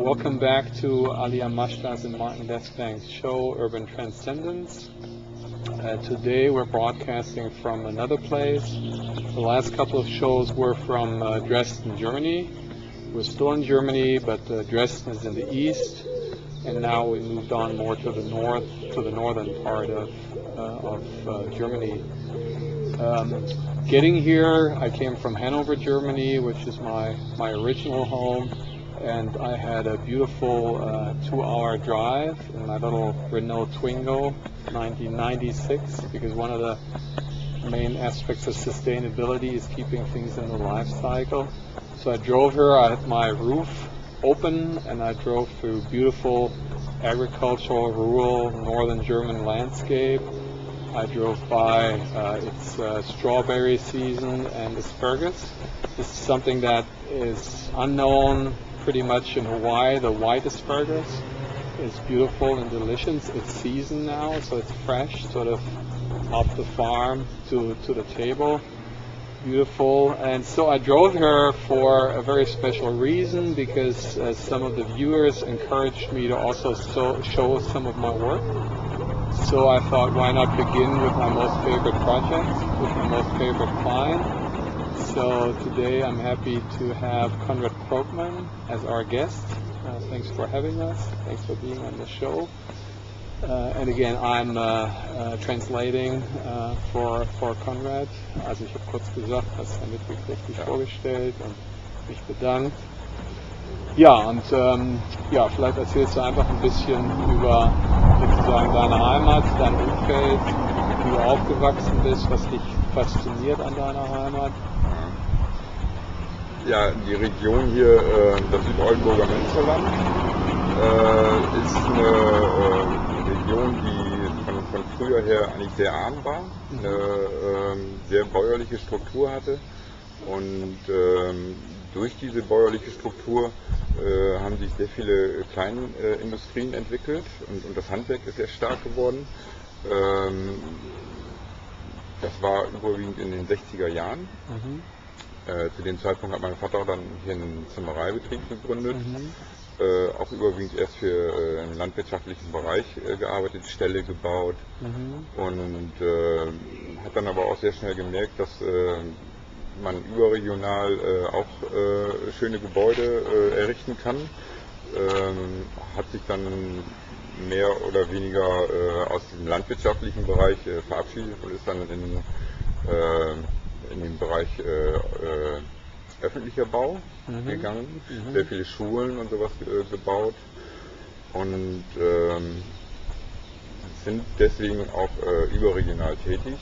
Welcome back to Ali Amashtas and Martin Despang's show, Urban Transcendence. Today we're broadcasting from another place. The last couple of shows were from Dresden, Germany. We're still in Germany, but Dresden is in the east, and now we moved on more to the north, to the northern part of Germany. Getting here, I came from Hanover, Germany, which is my original home, and I had a beautiful 2-hour drive in my little Renault Twingo, 1996, because one of the main aspects of sustainability is keeping things in the life cycle. So I drove here, I had my roof open, and I drove through beautiful agricultural, rural, northern German landscape. I drove by its strawberry season and asparagus. This is something that is unknown pretty much in Hawaii. The white asparagus is beautiful and delicious. It's seasoned now, so it's fresh, sort of off the farm to the table. Beautiful. And so I drove here for a very special reason, because some of the viewers encouraged me to also show some of my work. So I thought, why not begin with my most favorite project, with my most favorite client. So today I'm happy to have Konrad Krogman as our guest. Thanks for having us. Thanks for being on the show. And again, I'm translating for Konrad. Also ich habe kurz gesagt, was damit richtig vorgestellt und mich bedankt. Ja, und vielleicht erzählst du einfach ein bisschen über sozusagen deine Heimat, dein Umfeld, wie du aufgewachsen bist, was dich fasziniert an deiner Heimat. Ja, die Region hier, das Südoldenburger Münsterland, ist eine Region, die von früher her eigentlich sehr arm war, eine sehr bäuerliche Struktur hatte, und durch diese bäuerliche Struktur haben sich sehr viele Kleinindustrien entwickelt, und das Handwerk ist sehr stark geworden. Das war überwiegend in den 60er Jahren. Zu dem Zeitpunkt hat mein Vater dann hier einen Zimmereibetrieb gegründet, auch überwiegend erst für einen landwirtschaftlichen Bereich gearbeitet, Ställe gebaut, und hat dann aber auch sehr schnell gemerkt, dass man überregional auch schöne Gebäude errichten kann. Hat sich dann mehr oder weniger aus dem landwirtschaftlichen Bereich verabschiedet und ist dann in den Bereich öffentlicher Bau gegangen, sehr viele Schulen und sowas gebaut, und sind deswegen auch überregional tätig.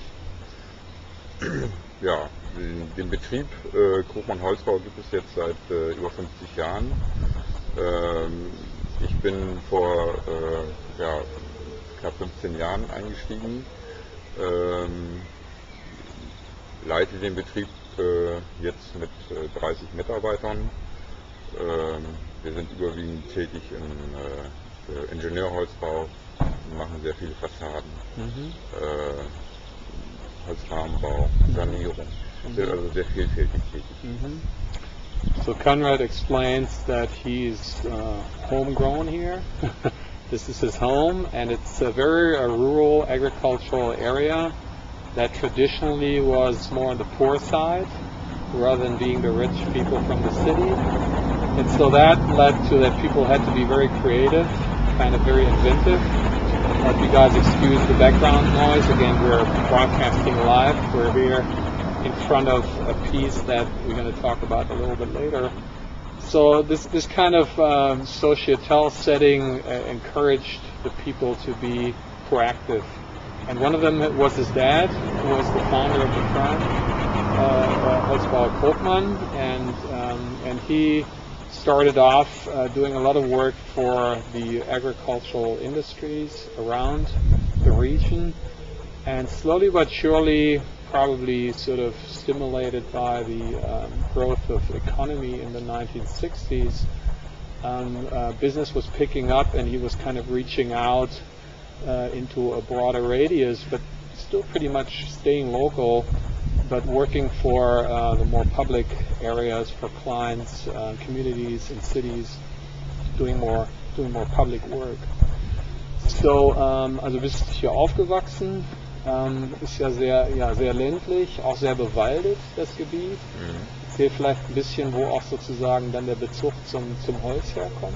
Ja, den Betrieb Krogman Holzbau gibt es jetzt seit über 50 Jahren. Ich bin vor knapp 15 Jahren eingestiegen. Leite den Betrieb jetzt mit 30 Mitarbeitern. Wir sind überwiegend tätig im Ingenieurholzbau, machen sehr viele Fassaden, Holzrahmenbau, Sanierung, sind also sehr vielfältig tätig. So Konrad explains that he's homegrown here. This is his home, and it's a very rural agricultural area that traditionally was more on the poor side, rather than being the rich people from the city. And so that led to that people had to be very creative, kind of very inventive. If you guys excuse the background noise, again, we're broadcasting live. We're here in front of a piece that we're going to talk about a little bit later. So this kind of societal setting encouraged the people to be proactive. And one of them was his dad, who was the founder of the firm, Holzbau Krogman, and he started off doing a lot of work for the agricultural industries around the region, and slowly but surely, probably sort of stimulated by the growth of economy in the 1960s, business was picking up, and he was kind of reaching out into a broader radius, but still pretty much staying local, but working for the more public areas, for clients, communities and cities. doing more public work. So, also bist hier aufgewachsen, ist ja sehr ländlich, auch sehr bewaldet, das Gebiet. Erzähl vielleicht ein bisschen, wo auch sozusagen dann der Bezug zum Holz herkommt.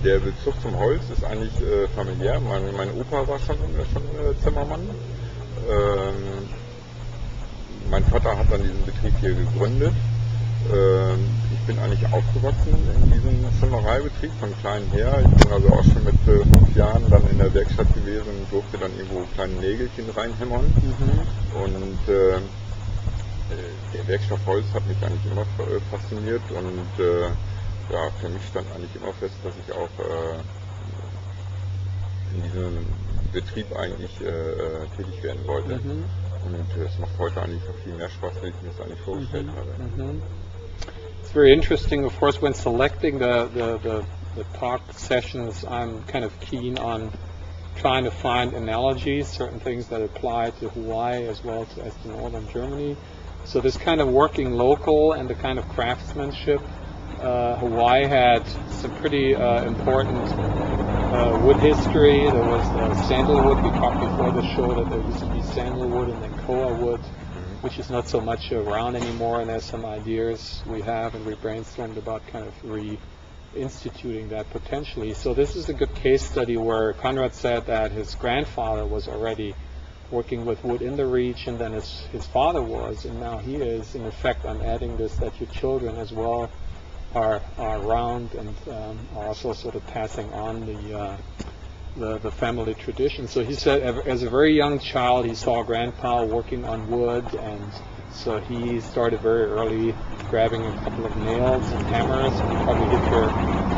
Der Bezug zum Holz ist eigentlich familiär. Mein Opa war schon Zimmermann. Mein Vater hat dann diesen Betrieb hier gegründet. Ich bin eigentlich aufgewachsen in diesem Zimmereibetrieb von klein her. Ich bin also auch schon mit 5 Jahren dann in der Werkstatt gewesen und durfte dann irgendwo kleine Nägelchen reinhämmern. Und der Werkstoff Holz hat mich eigentlich immer fasziniert und ja, für mich stand eigentlich immer fest, dass ich auch in diesem Betrieb eigentlich tätig werden wollte. Und es macht heute eigentlich noch viel mehr Spaß, als ich mir das eigentlich vorgestellt habe. It's very interesting, of course, when selecting the talk sessions, I'm kind of keen on trying to find analogies, certain things that apply to Hawaii as well as to northern Germany. So this kind of working local and the kind of craftsmanship, Hawaii had some pretty important wood history. There was sandalwood. We talked before the show that there used to be sandalwood and then koa wood, which is not so much around anymore, and there's some ideas we have and we brainstormed about kind of reinstituting that potentially. So this is a good case study where Konrad said that his grandfather was already working with wood in the region than his father was, and now he is. In effect, I'm adding this, that your children as well are around and are also sort of passing on the family tradition. So he said as a very young child he saw grandpa working on wood, and so he started very early grabbing a couple of nails and hammers and probably hit your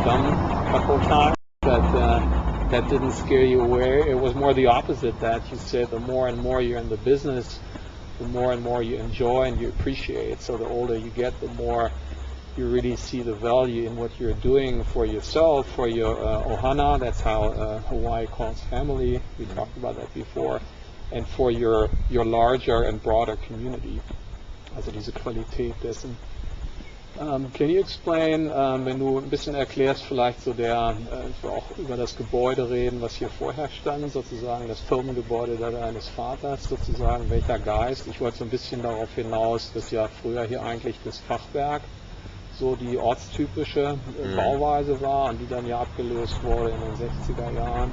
thumb a couple of times, but that didn't scare you away. It was more the opposite, that you said the more and more you're in the business, the more and more you enjoy and you appreciate. So the older you get, the more you really see the value in what you're doing for yourself, for your ohana, that's how Hawaii calls family, we talked about that before, and for your larger and broader community. Also diese Qualität dessen. Can you explain, wenn du ein bisschen erklärst, vielleicht so auch über das Gebäude reden, was hier vorher stand, sozusagen das Firmengebäude deines Vaters, sozusagen, welcher Geist? Ich wollte so ein bisschen darauf hinaus, dass ja früher hier eigentlich das Fachwerk so die ortstypische Bauweise war und die dann ja abgelöst wurde in den 60er Jahren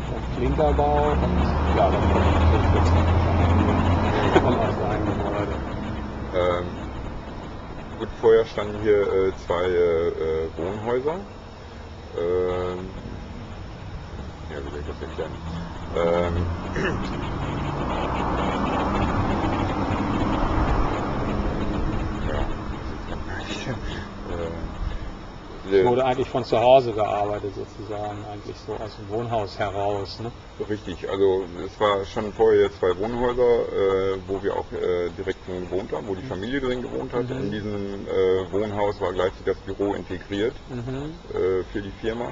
vom Klinkerbau und ja, dann kommt natürlich jetzt noch aus einem Gebäude. Gut, vorher standen hier 2 Wohnhäuser. Ja, wie soll ich das erklären? Es wurde eigentlich von zu Hause gearbeitet sozusagen, eigentlich so aus dem Wohnhaus heraus, ne? Richtig, also es war schon vorher 2 Wohnhäuser, wo wir auch direkt drin gewohnt haben, wo die Familie drin gewohnt hat. In diesem Wohnhaus war gleichzeitig das Büro integriert für die Firma.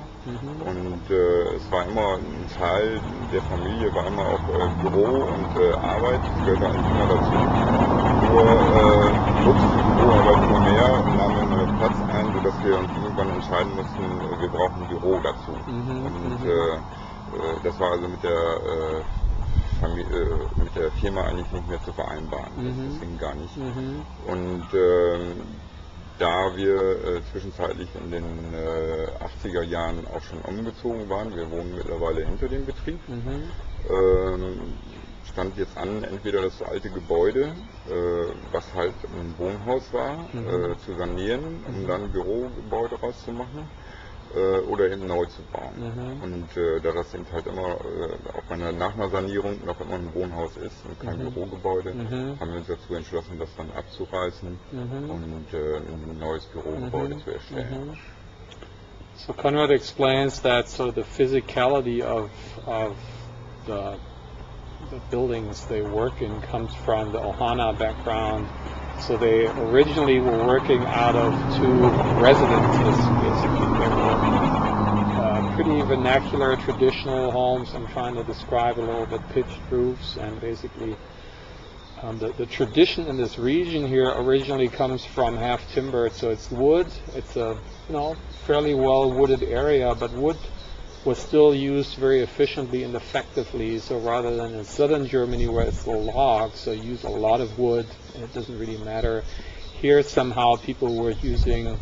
Und es war immer ein Teil der Familie, war immer auch Büro und Arbeit, das gehörte eigentlich immer dazu. Nur nutzte die Büroarbeit immer mehr und nahm immer Platz ein, sodass wir uns irgendwann entscheiden mussten, wir brauchen ein Büro dazu. Und das war also mit der Firma eigentlich nicht mehr zu vereinbaren. Das ging gar nicht. Und da wir zwischenzeitlich in den 80er Jahren auch schon umgezogen waren, wir wohnen mittlerweile hinter dem Betrieb, stand jetzt an, entweder das alte Gebäude, was halt ein Wohnhaus war, zu sanieren, um dann ein Bürogebäude rauszumachen, oder eben neu zu bauen. Und da das eben halt immer, auch nach einer Sanierung, noch immer ein Wohnhaus ist und kein Bürogebäude, haben wir uns dazu entschlossen, das dann abzureißen und ein neues Bürogebäude zu erstellen. So Konrad explains that the physicality of the buildings they work in comes from the Ohana background. So they originally were working out of 2 residences, basically. They were pretty vernacular, traditional homes. I'm trying to describe a little bit, pitched roofs and basically The tradition in this region here originally comes from half timbered, so it's wood. It's a fairly well wooded area, but wood was still used very efficiently and effectively. So rather than in southern Germany where it's all logs, so you use a lot of wood and it doesn't really matter. Here somehow people were using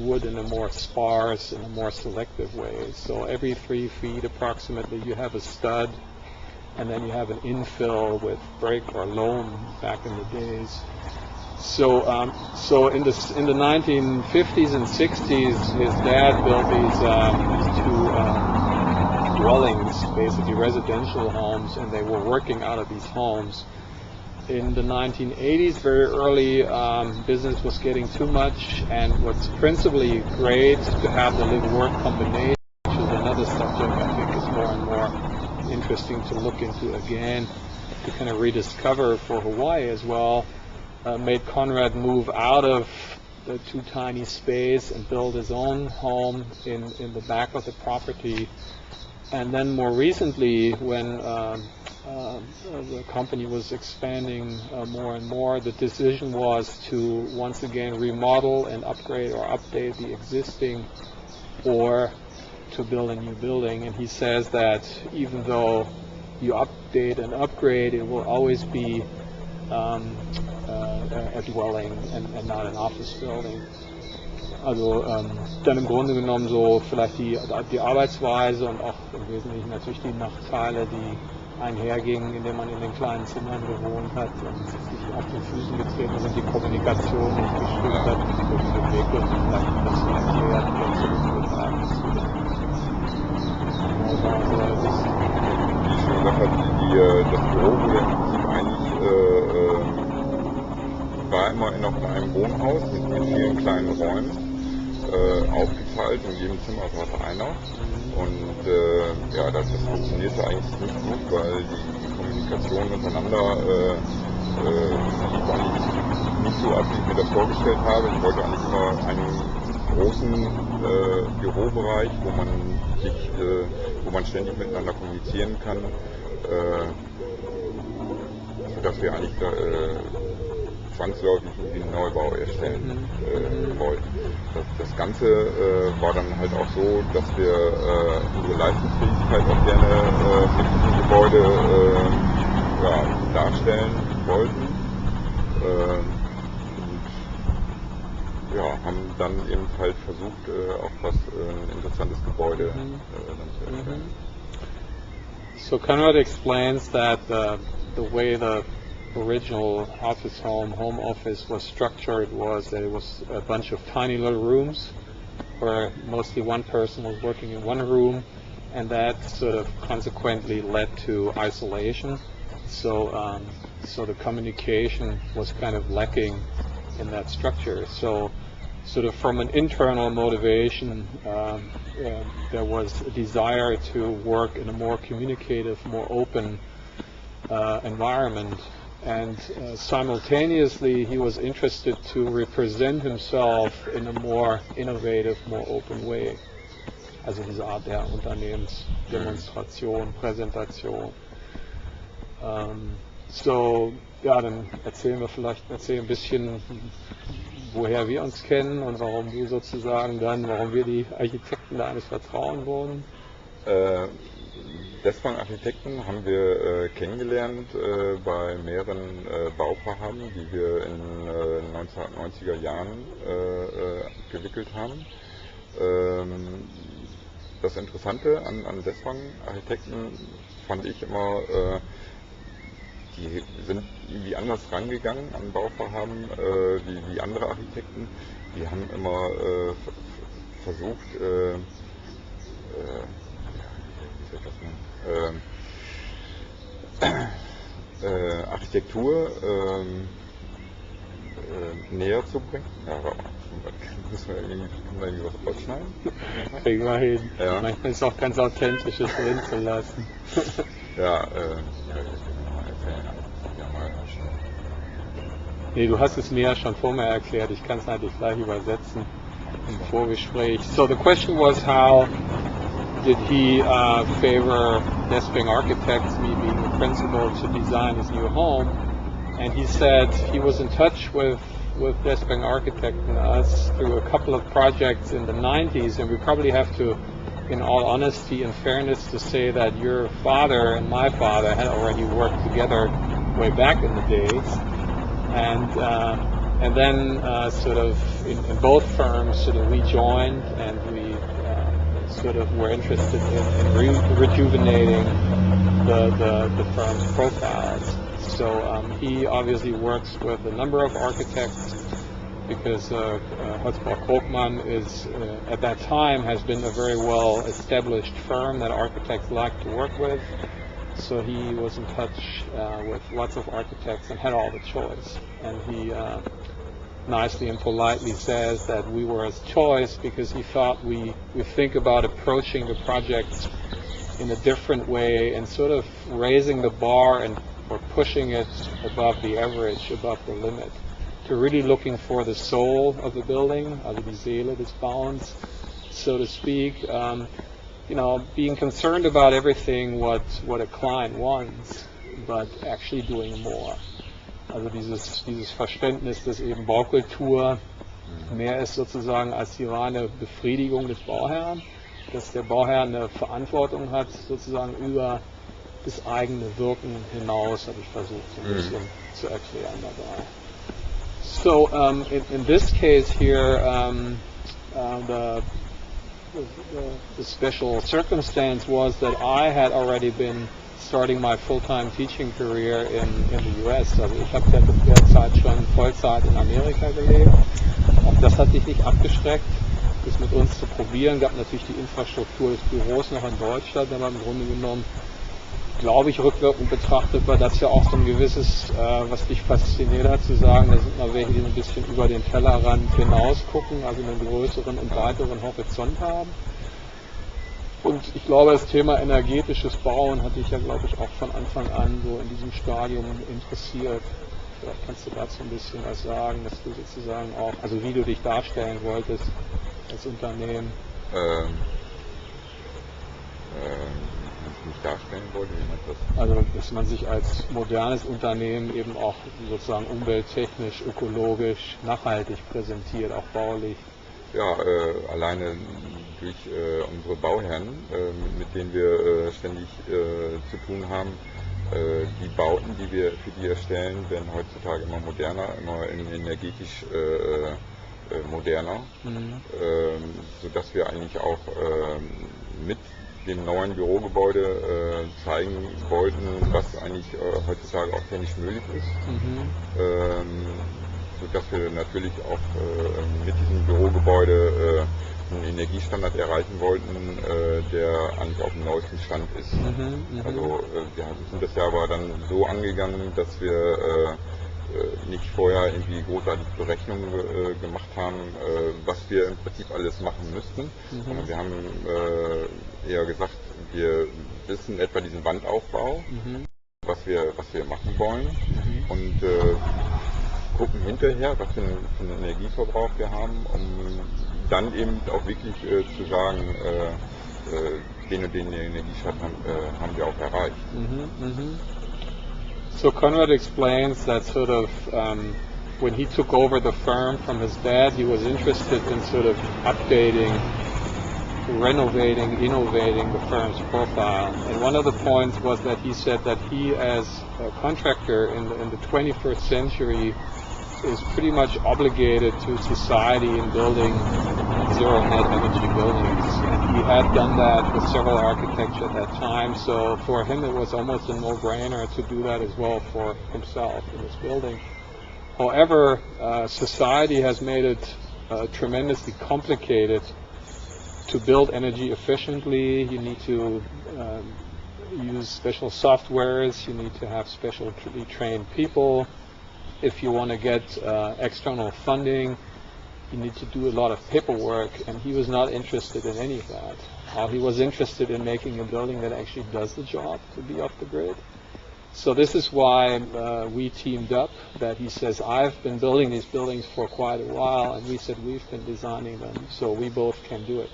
wood in a more sparse and a more selective way. So every 3 feet approximately you have a stud, and then you have an infill with brick or loam back in the days. So in the 1950s and 60s, his dad built these two dwellings, basically residential homes, and they were working out of these homes. In the 1980s, very early, business was getting too much, and what's principally great to have the live-work combination, which is another subject I think is more and more interesting to look into again, to kind of rediscover for Hawaii as well, made Konrad move out of the too tiny space and build his own home in the back of the property. And then more recently, when the company was expanding more and more, the decision was to once again remodel and upgrade or update the existing, or to build a new building. And he says that even though you update and upgrade, it will always be a dwelling and not an office building. Also dann im Grunde genommen so vielleicht die Arbeitsweise und auch im Wesentlichen natürlich die Nachteile, die einhergingen, indem man in den kleinen Zimmern gewohnt hat und sich auf den Füßen getreten sind, die Kommunikation nicht gestimmt hat, durch den Weg wird vielleicht ein bisschen erklärt, wie er zurückgeführt haben zu Wie ich schon gesagt habe, das Büro wurde im Prinzip eigentlich war immer noch in einem Wohnhaus mit vielen kleinen Räumen aufgeteilt, in jedem Zimmer hatte einer. Und das funktionierte eigentlich nicht gut, weil die Kommunikation untereinander lief eigentlich nicht so ab, wie ich mir das vorgestellt habe. Ich wollte eigentlich immer einen großen Bürobereich, wo man ständig miteinander kommunizieren kann, sodass wir eigentlich zwangsläufig einen Neubau erstellen wollten. Das Ganze war dann halt auch so, dass wir unsere Leistungsfähigkeit auch gerne mit diesem Gebäude darstellen wollten. Und haben dann eben halt versucht, auch was ein interessantes Gebäude dann zu erstellen. So Konrad explains that the way the original office home office was structured was that it was a bunch of tiny little rooms where mostly one person was working in one room, and that sort of consequently led to isolation. So the communication was kind of lacking in that structure. So sort of from an internal motivation, there was a desire to work in a more communicative, more open environment. And simultaneously he was interested to represent himself in a more innovative, more open way. Also diese Art der Unternehmensdemonstration, Präsentation. Dann erzähl ein bisschen, woher wir uns kennen und warum wir die Architekten da alles vertrauen wurden. Despang Architekten haben wir kennengelernt bei mehreren Bauvorhaben, die wir in den 1990er Jahren gewickelt haben. Das Interessante an Despang Architekten fand ich immer, die sind irgendwie anders rangegangen an Bauvorhaben wie andere Architekten. Die haben immer versucht, Architektur näher zu bringen. Ja, müssen wir irgendwie was rausschneiden? Kriegen wir hin. Ja. Manchmal ist es auch ganz authentisch, es drin zu lassen. Nee, du hast es mir ja schon vorher erklärt, ich kann es eigentlich gleich übersetzen im Vorgespräch. So the question was, how did he favor Despang Architects, me being the principal, to design his new home? And he said he was in touch with Despang Architect and us through a couple of projects in the 90s, and we probably have to, in all honesty and fairness, to say that your father and my father had already worked together way back in the days, and then sort of in both firms sort of rejoined, and we sort of were interested in rejuvenating the firm's profiles. So he obviously works with a number of architects, because Holzbau Krogman is, at that time, has been a very well established firm that architects like to work with. So he was in touch with lots of architects and had all the choice. And he nicely and politely says that we were his choice because he thought we think about approaching the project in a different way and sort of raising the bar or pushing it above the average, above the limit, to really looking for the soul of the building, also die Seele des Bauens, so to speak. Being concerned about everything what a client wants, but actually doing more. Also dieses Verständnis, dass eben Baukultur mehr ist sozusagen als die reine Befriedigung des Bauherrn, dass der Bauherr eine Verantwortung hat sozusagen über das eigene Wirken hinaus, habe ich versucht so ein bisschen zu erklären dabei. So in this case here, the special circumstance was that I had already been starting my full-time teaching career in the US. Also ich habe ja zu der Zeit schon Vollzeit in Amerika gelebt. Auch das hat sich nicht abgeschreckt, das mit uns zu probieren. Gab natürlich die Infrastruktur des Büros noch in Deutschland, aber im Grunde genommen, glaube ich, rückwirkend betrachtet war das ja auch so ein gewisses, was dich fasziniert hat, zu sagen, da sind mal welche, die ein bisschen über den Tellerrand hinaus gucken, also einen größeren und weiteren Horizont haben. Und ich glaube, das Thema energetisches Bauen hat dich ja, glaube ich, auch von Anfang an so in diesem Stadium interessiert. Vielleicht kannst du dazu ein bisschen was sagen, dass du sozusagen auch, also wie du dich darstellen wolltest als Unternehmen. Nicht darstellen wollte, wie man das? Also, dass man sich als modernes Unternehmen eben auch sozusagen umwelttechnisch, ökologisch, nachhaltig präsentiert, auch baulich. Ja, alleine durch unsere Bauherren, mit denen wir ständig zu tun haben. Die Bauten, die wir für die erstellen, werden heutzutage immer moderner, immer energetisch moderner, sodass wir eigentlich auch mit dem neuen Bürogebäude zeigen wollten, was eigentlich heutzutage auch technisch möglich ist, sodass wir natürlich auch mit diesem Bürogebäude einen Energiestandard erreichen wollten, der eigentlich auf dem neuesten Stand ist. Also wir sind das ja aber dann so angegangen, dass wir nicht vorher irgendwie großartig Berechnungen gemacht haben, was wir im Prinzip alles machen müssten. Sondern wir haben eher gesagt, wir wissen etwa diesen Wandaufbau, was wir machen wollen, und gucken hinterher, was für einen Energieverbrauch wir haben, um dann eben auch wirklich zu sagen, den und den Energiestand haben wir auch erreicht. So Konrad explains that sort of when he took over the firm from his dad, he was interested in sort of updating, renovating, innovating the firm's profile. And one of the points was that he said that he, as a contractor in the 21st century, is pretty much obligated to society in building zero net energy buildings. And he had done that with several architects at that time, so for him it was almost a no-brainer to do that as well for himself in his building. However, society has made it tremendously complicated to build energy efficiently. You need to use special softwares, you need to have specially trained people. If you want to get external funding, you need to do a lot of paperwork, and he was not interested in any of that. He was interested in making a building that actually does the job to be off the grid. So this is why we teamed up, that he says, I've been building these buildings for quite a while, and we said we've been designing them, so we both can do it.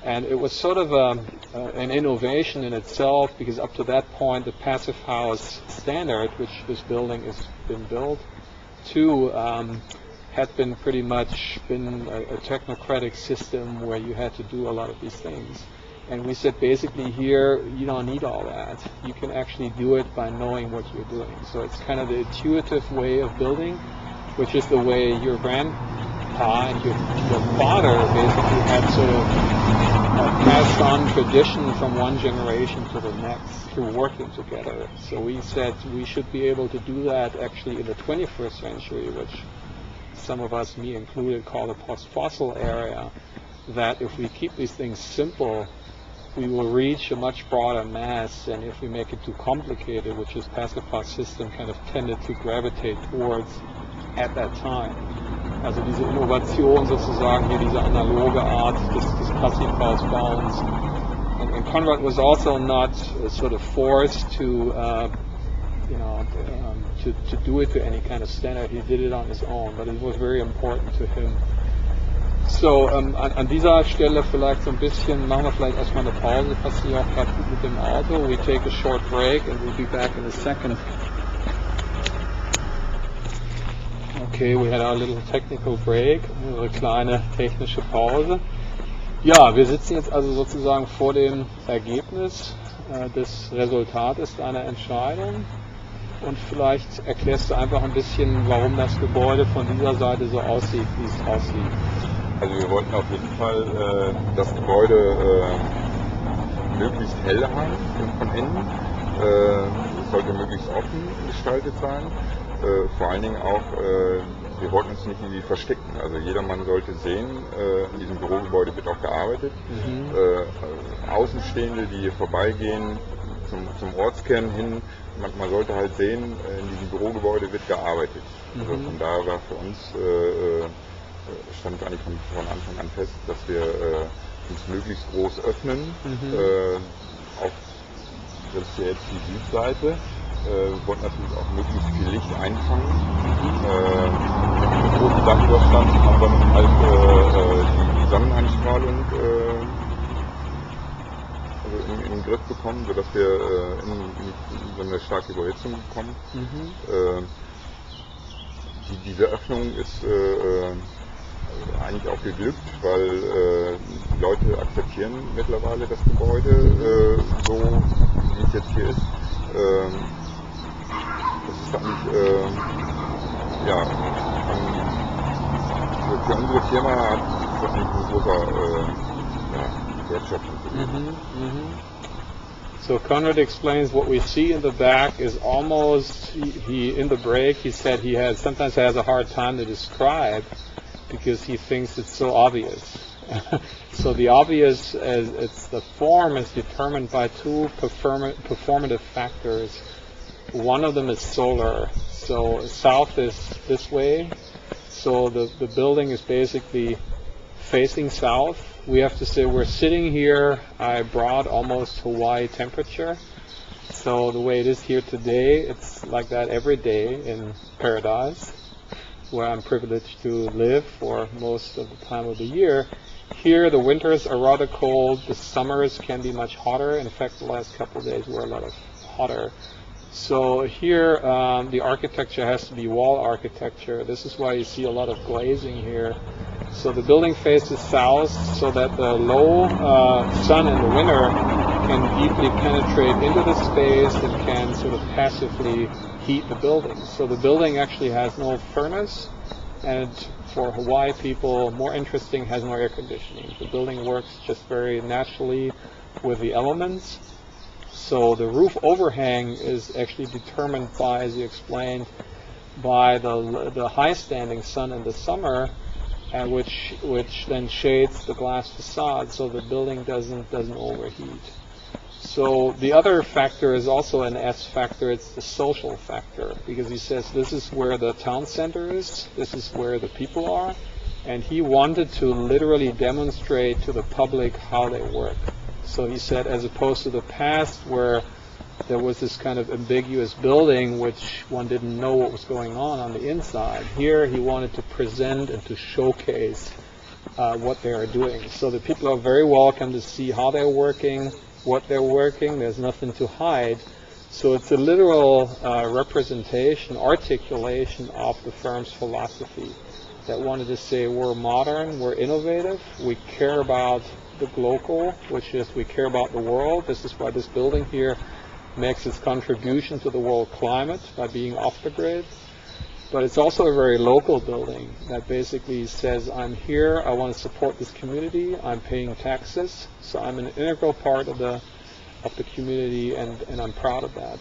And it was sort of an innovation in itself, because up to that point the passive house standard, which this building has been built to, had been pretty much a technocratic system where you had to do a lot of these things. And we said basically here you don't need all that. You can actually do it by knowing what you're doing. So it's kind of the intuitive way of building, which is the way your grandpa and your father basically had sort of passed on tradition from one generation to the next through working together. So we said we should be able to do that actually in the 21st century, which some of us, me included, call the post-fossil area, that if we keep these things simple, we will reach a much broader mass than if we make it too complicated, which is passive house system kind of tended to gravitate towards at that time. Also diese Innovation sozusagen, hier diese analoge Art des Passivhausbauens. And Konrad was also not sort of forced to do it to any kind of standard. He did it on his own, but it was very important to him. So, an dieser Stelle vielleicht so ein bisschen, machen wir vielleicht erstmal eine Pause, passt hier auch gerade gut mit dem Auto. We take a short break and we'll be back in a second. Okay, we had our little technical break, eine kleine technische Pause. Ja, wir sitzen jetzt also sozusagen vor dem Ergebnis des Resultates deiner Entscheidung. Und vielleicht erklärst du einfach ein bisschen, warum das Gebäude von dieser Seite so aussieht, wie es aussieht. Also wir wollten auf jeden Fall das Gebäude möglichst hell haben von innen. Es sollte möglichst offen gestaltet sein. Vor allen Dingen auch, wir wollten uns nicht irgendwie verstecken. Also jedermann sollte sehen, in diesem Bürogebäude wird auch gearbeitet. Außenstehende, die hier vorbeigehen, zum Ortskern hin, man sollte halt sehen, in diesem Bürogebäude wird gearbeitet. Also von daher war für uns, stand eigentlich von Anfang an fest, dass wir uns möglichst groß öffnen. Das ist ja jetzt die Südseite. Wir wollten natürlich auch möglichst viel Licht einfangen. Mit großen Dachüberstand haben wir dann halt die Sonneneinstrahlung in den Griff bekommen, sodass wir in so eine starke Überhitzung bekommen. Diese Öffnung ist eigentlich auch geglückt, weil die Leute akzeptieren mittlerweile das Gebäude so, wie es jetzt hier ist. Das ist eigentlich, für unsere Firma hat das nicht ein großer Wertschöpfung. So Konrad explains what we see in the back is almost, he in the break he said he sometimes has a hard time to describe because he thinks it's so obvious. So the obvious, the form is determined by two performative factors. One of them is solar. So south is this way. So the building is basically facing south. We have to say we're sitting here. I brought almost Hawaii temperature. So the way it is here today, it's like that every day in paradise, where I'm privileged to live for most of the time of the year. Here the winters are rather cold, the summers can be much hotter. In fact, the last couple of days were a lot hotter. So here the architecture has to be wall architecture. This is why you see a lot of glazing here. So the building faces south so that the low sun in the winter can deeply penetrate into the space and can sort of passively heat the building. So the building actually has no furnace, and for Hawaii people, more interesting, has no air conditioning. The building works just very naturally with the elements. So the roof overhang is actually determined by, as you explained, by the high-standing sun in the summer, which then shades the glass facade, so the building doesn't overheat. So the other factor is also an S factor. It's the social factor, because he says this is where the town center is, this is where the people are, and he wanted to literally demonstrate to the public how they work. So he said, as opposed to the past where there was this kind of ambiguous building which one didn't know what was going on the inside, here he wanted to present and to showcase what they are doing. So the people are very welcome to see how they're working, what they're working. There's nothing to hide. So it's a literal representation, articulation of the firm's philosophy that wanted to say we're modern, we're innovative, we care about the global, which is we care about the world. This is why this building here makes its contribution to the world climate by being off the grid. But it's also a very local building that basically says I'm here, I want to support this community, I'm paying taxes, so I'm an integral part of the community, and I'm proud of that.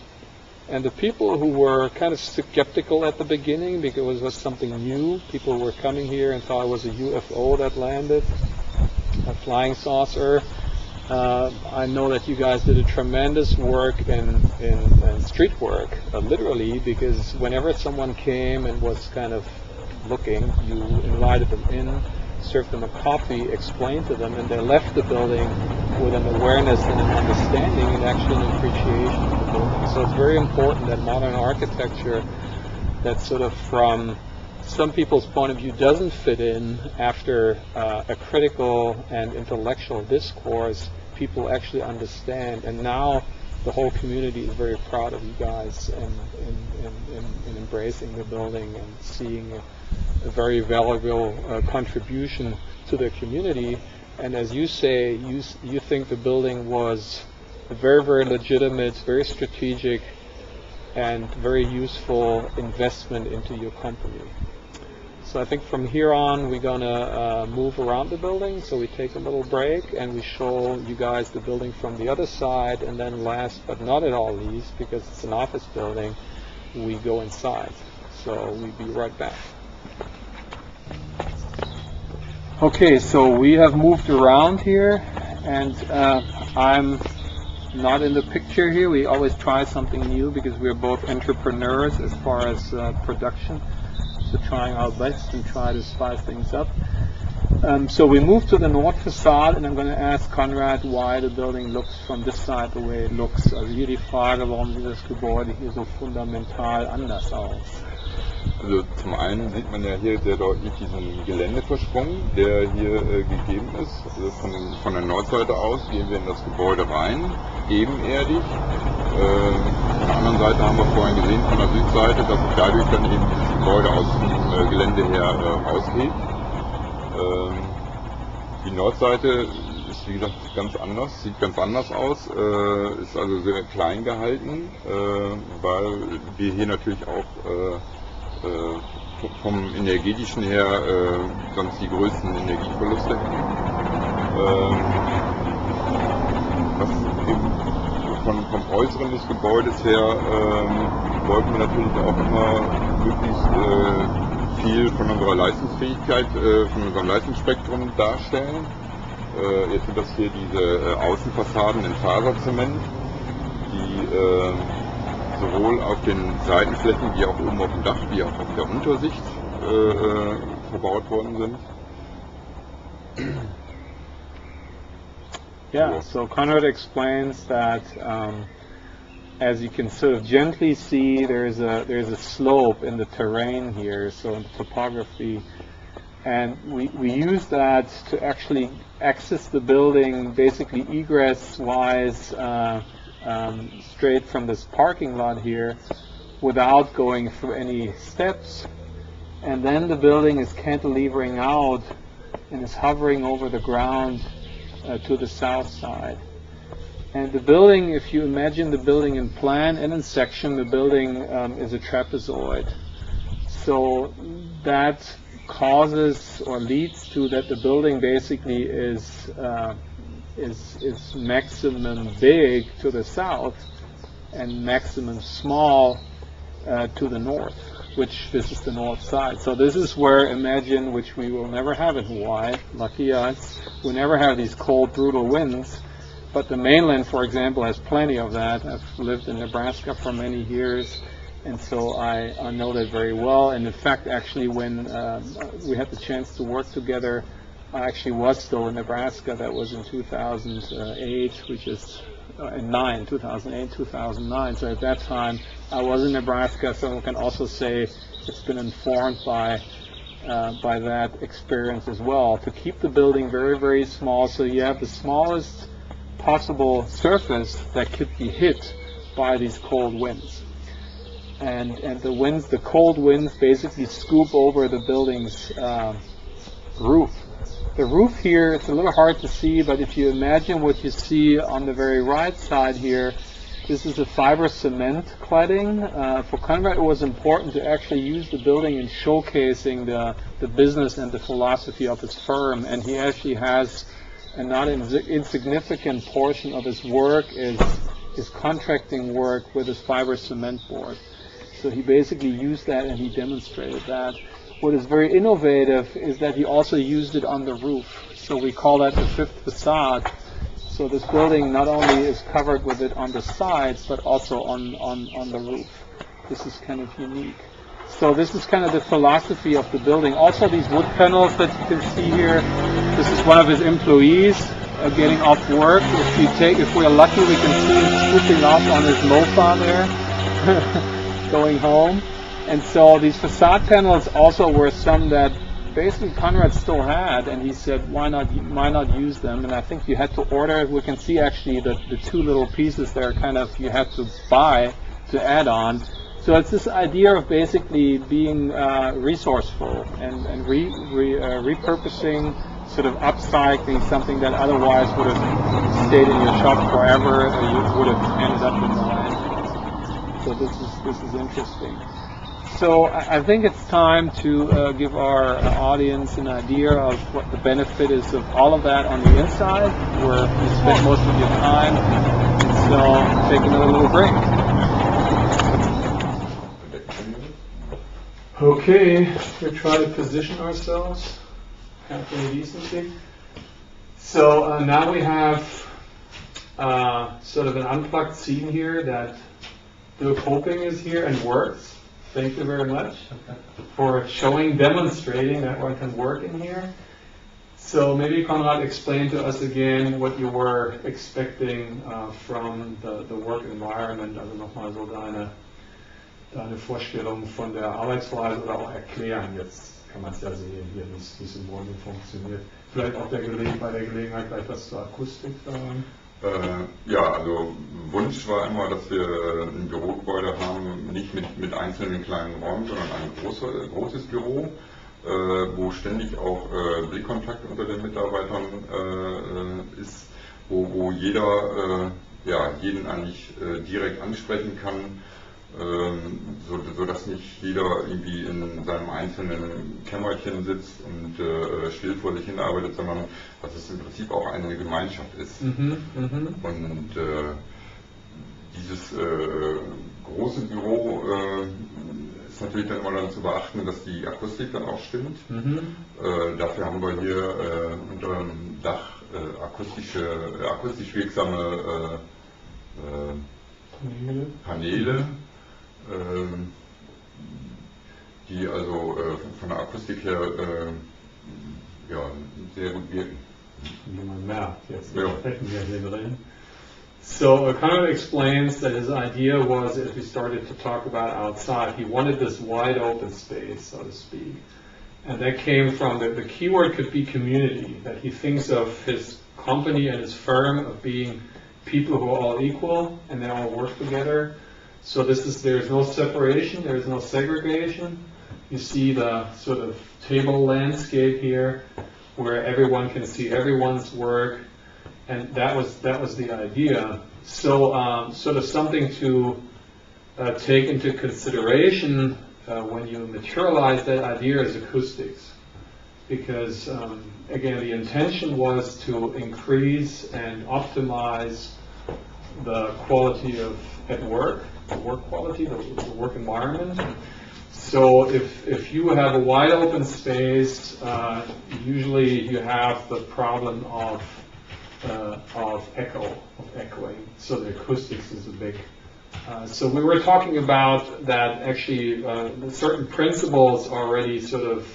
And the people who were kind of skeptical at the beginning because it was something new, people were coming here and thought it was a UFO that landed, a flying saucer. I know that you guys did a tremendous work in street work, literally, because whenever someone came and was kind of looking, you invited them in, served them a coffee, explained to them, and they left the building with an awareness and an understanding and actually an appreciation of the building. So it's very important that modern architecture, that sort of from some people's point of view doesn't fit in after a critical and intellectual discourse, people actually understand. And now the whole community is very proud of you guys and embracing the building and seeing a very valuable contribution to the community. And as you say, you think the building was a very, very legitimate, very strategic, and very useful investment into your company. So I think from here on we're going to move around the building. So we take a little break and we show you guys the building from the other side, and then last but not at all least, because it's an office building, we go inside. So we'll be right back. Okay, so we have moved around here, and I'm not in the picture here. We always try something new because we're both entrepreneurs as far as production. So trying our best and try to spice things up. So we move to the north facade, and I'm going to ask Konrad why the building looks from this side the way it looks. Also hier die Frage, warum sieht das Gebäude hier so fundamental anders aus? Also zum einen sieht man ja hier sehr deutlich diesen Geländeversprung, der hier gegeben ist. Also von der Nordseite aus gehen wir in das Gebäude rein, ebenerdig. Von der anderen Seite haben wir vorhin gesehen, von der Südseite, dass sich dadurch dann eben das Gebäude aus dem Gelände her rausgeht. Die Nordseite ist wie gesagt ganz anders, sieht ganz anders aus, ist also sehr klein gehalten, weil wir hier natürlich auch vom energetischen her sonst die größten Energieverluste hätten. Was eben vom Äußeren des Gebäudes her wollten wir natürlich auch immer möglichst viel von unserer Leistungsfähigkeit, von unserem Leistungsspektrum darstellen. Jetzt sind das hier diese Außenfassaden in Faserzement, die sowohl auf den Seitenflächen wie auch oben auf dem Dach, wie auch auf der Untersicht verbaut worden sind. Yeah, so Konrad explains that as you can sort of gently see, there's a slope in the terrain here, so in the topography, and we use that to actually access the building basically egress-wise straight from this parking lot here without going through any steps, and then the building is cantilevering out and is hovering over the ground to the south side. And the building, if you imagine the building in plan and in section, the building is a trapezoid. So that causes or leads to that the building basically is maximum big to the south and maximum small to the north, which this is the north side. So this is where, imagine, which we will never have in Hawaii, lucky us, we never have these cold, brutal winds, but the mainland, for example, has plenty of that. I've lived in Nebraska for many years, and so I know that very well. And in fact, actually, when we had the chance to work together, I actually was still in Nebraska. That was in 2008, which is in 2008, 2009. So at that time, I was in Nebraska, so I can also say it's been informed by by that experience as well, to keep the building very, very small, so you have the smallest possible surface that could be hit by these cold winds. And the cold winds basically scoop over the building's roof. The roof here, it's a little hard to see, but if you imagine what you see on the very right side here, this is a fiber cement cladding. For Konrad, it was important to actually use the building in showcasing the business and the philosophy of his firm, and he actually has a not insignificant portion of his work is contracting work with his fiber cement board. So he basically used that and he demonstrated that. What is very innovative is that he also used it on the roof. So we call that the fifth facade. So this building not only is covered with it on the sides, but also on the roof. This is kind of unique. So this is kind of the philosophy of the building. Also these wood panels that you can see here, this is one of his employees getting off work. If we're lucky, we can see him scooping off on his mofa there, going home. And so these facade panels also were some that basically Konrad still had, and he said, why not use them? And I think you had to order. We can see actually the two little pieces there, kind of you had to buy to add on. So it's this idea of basically being resourceful and repurposing, sort of upcycling something that otherwise would have stayed in your shop forever, or you would have ended up in the landfill. So this is interesting. So I think it's time to give our audience an idea of what the benefit is of all of that on the inside, where you spend most of your time. So take another little break. Okay, we're trying to position ourselves halfway decently. So now we have sort of an unplugged scene here that the coping is here and works. Thank you very much for demonstrating that one can work in here. So maybe Konrad, explain to us again what you were expecting from the work environment, also nochmal so deine Vorstellung von der Arbeitsweise oder auch erklären. Jetzt kann man es ja sehen, hier, wie es im Grunde funktioniert. Vielleicht auch bei der Gelegenheit gleich was zur Akustik sagen. Ja, also Wunsch war immer, dass wir ein Bürogebäude haben, nicht mit einzelnen kleinen Räumen, sondern ein großes Büro, wo ständig auch Blickkontakt unter den Mitarbeitern ist, wo jeder jeden eigentlich direkt ansprechen kann, so dass nicht jeder irgendwie in seinem einzelnen Kämmerchen sitzt und still vor sich hin arbeitet, sondern dass es im Prinzip auch eine Gemeinschaft ist. Und dieses große Büro ist natürlich dann immer dann zu beachten, dass die Akustik dann auch stimmt. Dafür haben wir hier unter dem Dach akustisch wirksame Paneele, die also von der Akustik her sehr gut wirken. Wie man merkt, jetzt sprechen wir hier drin. So Konrad explains that his idea was, as we started to talk about outside, he wanted this wide open space, so to speak. And that came from, the keyword could be community, that he thinks of his company and his firm of being people who are all equal and they all work together. So there's no separation, there's no segregation. You see the sort of table landscape here where everyone can see everyone's work, and that was the idea. So sort of something to take into consideration when you materialize that idea is acoustics. Because again, the intention was to increase and optimize the quality at work, the work quality, the work environment. So if you have a wide open space, usually you have the problem of echoing. So the acoustics is a big. So we were talking about that actually certain principles already sort of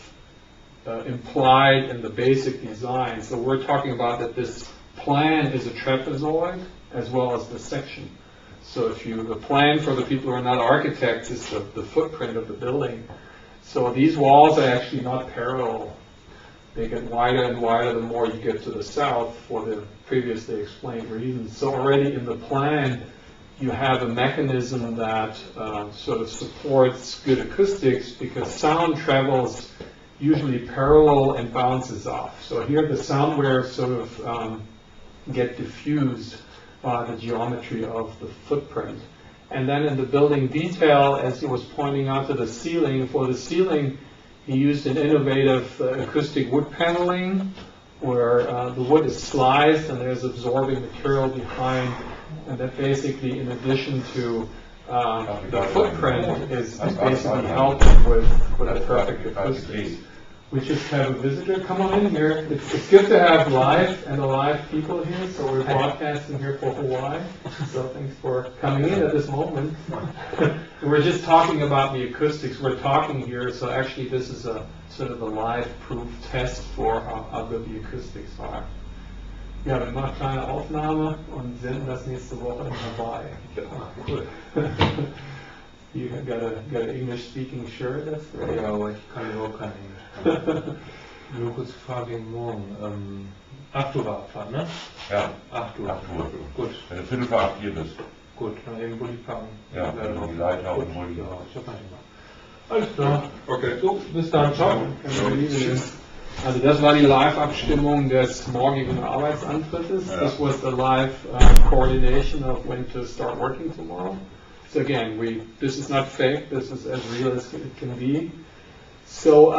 implied in the basic design. So we're talking about that this plan is a trapezoid as well as the section. So the plan for the people who are not architects is the footprint of the building. So these walls are actually not parallel. They get wider and wider the more you get to the south for the previously explained reasons. So already in the plan, you have a mechanism that sort of supports good acoustics because sound travels usually parallel and bounces off. So here the sound waves sort of get diffused by the geometry of the footprint. And then in the building detail, as he was pointing out to the ceiling, for the ceiling, he used an innovative acoustic wood paneling where the wood is sliced and there's absorbing material behind, and that basically, in addition to the footprint, is basically helping with the perfect acoustics. We just have a visitor. Come on in here. It's good to have live and alive people here, so we're broadcasting here for Hawaii. So thanks for coming in at this moment. We're just talking about the acoustics. We're talking here, so actually this is a sort of a live proof test for how good the acoustics are. Ja, wir machen eine kleine Aufnahme und senden das nächste Woche in Hawaii. Cool. You got an English-speaking shirt, that's great. Ja, aber ich kann überhaupt kein Englisch. Nur kurz Frage wegen morgen. 8 Uhr war Abfahrt, ne? Ja. 8 Uhr. 8 Uhr. Gut. Wenn du Viertel vor 8 hier bist. Gut, dann eben Bulli packen. Ja, die Leiter und Bulli. Ja, ich hab kein Thema. Alles klar. Okay. So, bis dann. Ciao. Also das war die Live-Abstimmung des morgigen Arbeitsantrittes. Ja. This was the live coordination of when to start working tomorrow. So again, this is not fake, this is as real as it can be. So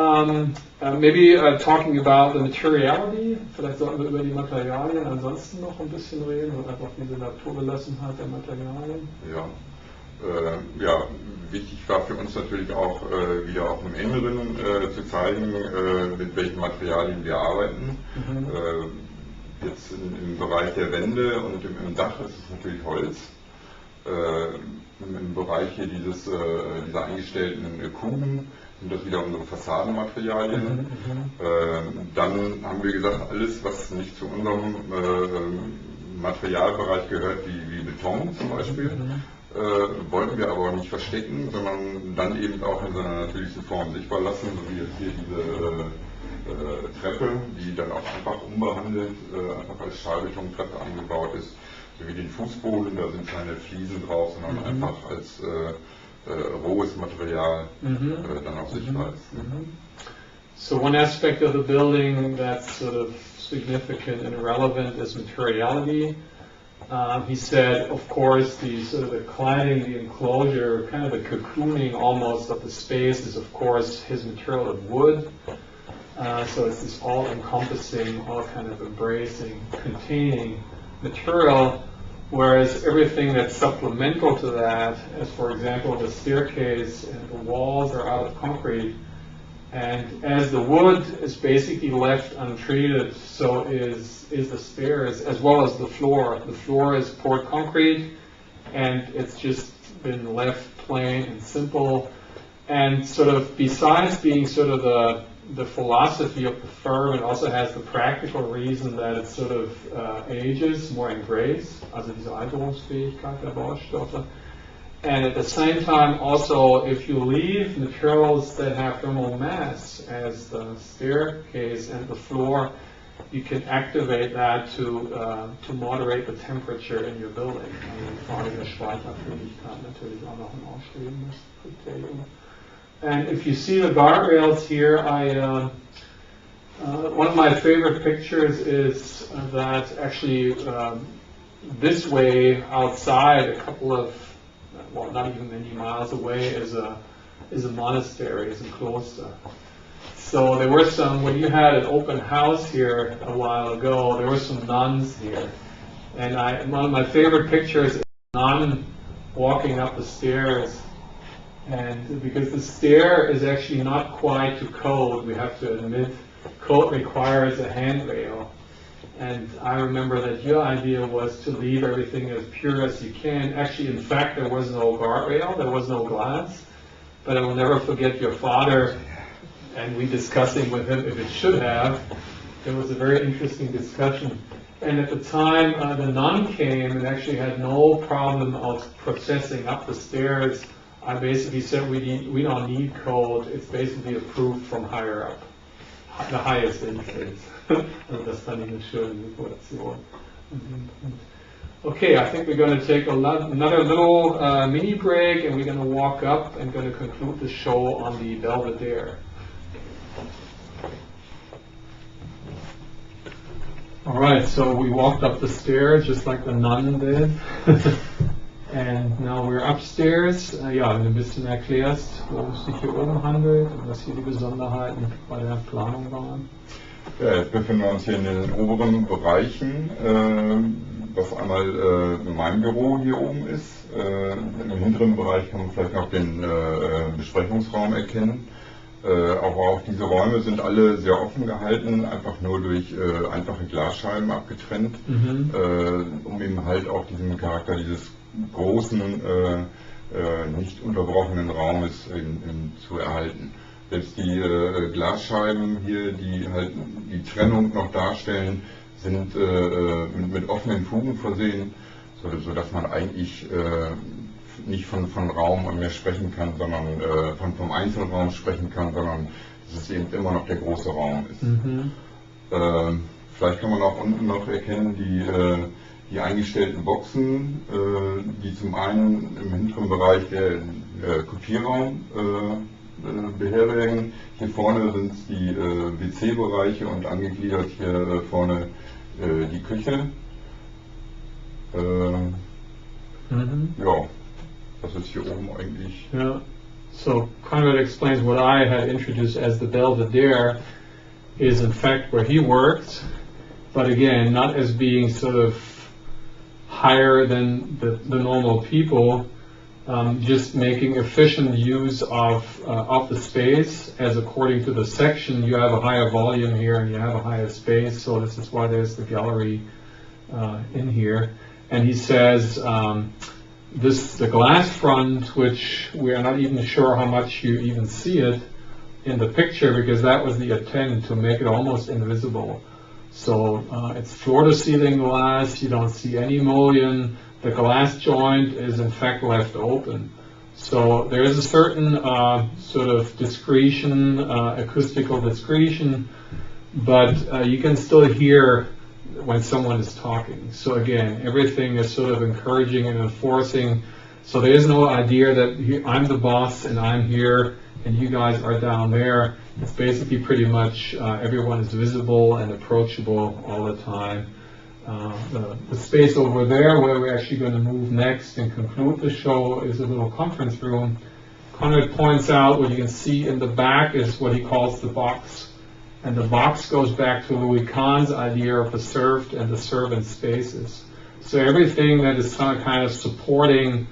maybe talking about the materiality, vielleicht sollten wir über die Materialien ansonsten noch ein bisschen reden und einfach diese Naturbelassenheit der Materialien. Ja. Ja, wichtig war für uns natürlich auch wieder auch im Inneren zu zeigen, mit welchen Materialien wir arbeiten. Jetzt im Bereich der Wände und im Dach ist es natürlich Holz. Im Bereich hier dieser eingestellten Kuben sind das wieder unsere Fassadenmaterialien. Dann haben wir gesagt, alles, was nicht zu unserem Materialbereich gehört, wie Beton zum Beispiel, wollten wir aber auch nicht verstecken, sondern dann eben auch in seiner natürlichen Form sichtbar lassen, so wie jetzt hier diese Treppe, die dann auch einfach unbehandelt, einfach als Stahlbetontreppe eingebaut ist, sowie den Fußboden, da sind keine Fliesen drauf, sondern einfach als rohes Material dann auch sichtbar ist. So one aspect of the building that's sort of significant and relevant is materiality. He said, of course, the sort of the cladding, the enclosure, kind of the cocooning almost of the space is, of course, his material of wood. So it's this all-encompassing, all kind of embracing, containing material, whereas everything that's supplemental to that, as for example the staircase and the walls are out of concrete, and as the wood is basically left untreated, so is the stairs as well as the floor. The floor is poured concrete, and it's just been left plain and simple. And sort of besides being sort of the philosophy of the firm, it also has the practical reason that it sort of ages more in grace, also diese Alterungsfähigkeit der Baustoffe. And at the same time, also, if you leave materials that have thermal mass, as the staircase and the floor, you can activate that to moderate the temperature in your building. Also die Frage der Speicherfähigkeit natürlich auch noch ein ausschließendes Kriterium. And if you see the guardrails here, one of my favorite pictures is that actually this way outside, a couple of, well, not even many miles away, is a monastery, is a cloister. So there were some, when you had an open house here a while ago, there were some nuns here. And one of my favorite pictures is a nun walking up the stairs. And because the stair is actually not quite to code, we have to admit, code requires a handrail. And I remember that your idea was to leave everything as pure as you can. Actually, in fact, there was no guardrail, there was no glass. But I will never forget your father, and we discussing with him if it should have. There was a very interesting discussion. And at the time, the nun came and actually had no problem of processing up the stairs I basically said we don't need code. It's basically approved from higher up, the highest instance. Und das fand ich eine schöne Situation. Okay, I think we're going to take another little mini break, and we're going to walk up and going to conclude the show on the Belvedere. All right, so we walked up the stairs just like the nun did. And now we're upstairs. Ja, wenn du ein bisschen erklärst, worum es sich hier oben handelt und was hier die Besonderheiten bei der Planung waren. Ja, jetzt befinden wir uns hier in den oberen Bereichen, was einmal mein Büro hier oben ist. Im hinteren Bereich kann man vielleicht noch den Besprechungsraum erkennen. Aber auch diese Räume sind alle sehr offen gehalten, einfach nur durch einfache Glasscheiben abgetrennt, um eben halt auch diesen Charakter dieses großen, nicht unterbrochenen Raumes zu erhalten. Selbst die Glasscheiben hier, die halt die Trennung noch darstellen, sind mit offenen Fugen versehen, sodass man eigentlich nicht von Raum mehr sprechen kann, sondern vom Einzelraum sprechen kann, sondern dass es eben immer noch der große Raum ist. Vielleicht kann man auch unten noch erkennen, die eingestellten Boxen, die zum einen im hinteren Bereich der Kopierraum beherbergen. Hier vorne sind es die WC-Bereiche und angegliedert hier vorne die Küche. Ja, das ist hier oben eigentlich. Yeah. So Konrad explains what I had introduced as the Belvedere is in fact where he worked, but again, not as being sort of higher than the normal people, just making efficient use of the space, as according to the section you have a higher volume here and you have a higher space, so this is why there's the gallery in here. And he says the glass front, which we are not even sure how much you even see it in the picture, because that was the intent, to make it almost invisible. So it's floor-to-ceiling glass, you don't see any mullion, the glass joint is in fact left open. So there is a certain sort of discretion, acoustical discretion, but you can still hear when someone is talking. So again, everything is sort of encouraging and enforcing. So there is no idea that I'm the boss and I'm here and you guys are down there. It's basically pretty much everyone is visible and approachable all the time. The space over there where we're actually going to move next and conclude the show is a little conference room. Konrad points out what you can see in the back is what he calls the box. And the box goes back to Louis Kahn's idea of the served and the servant spaces. So everything that is kind of supporting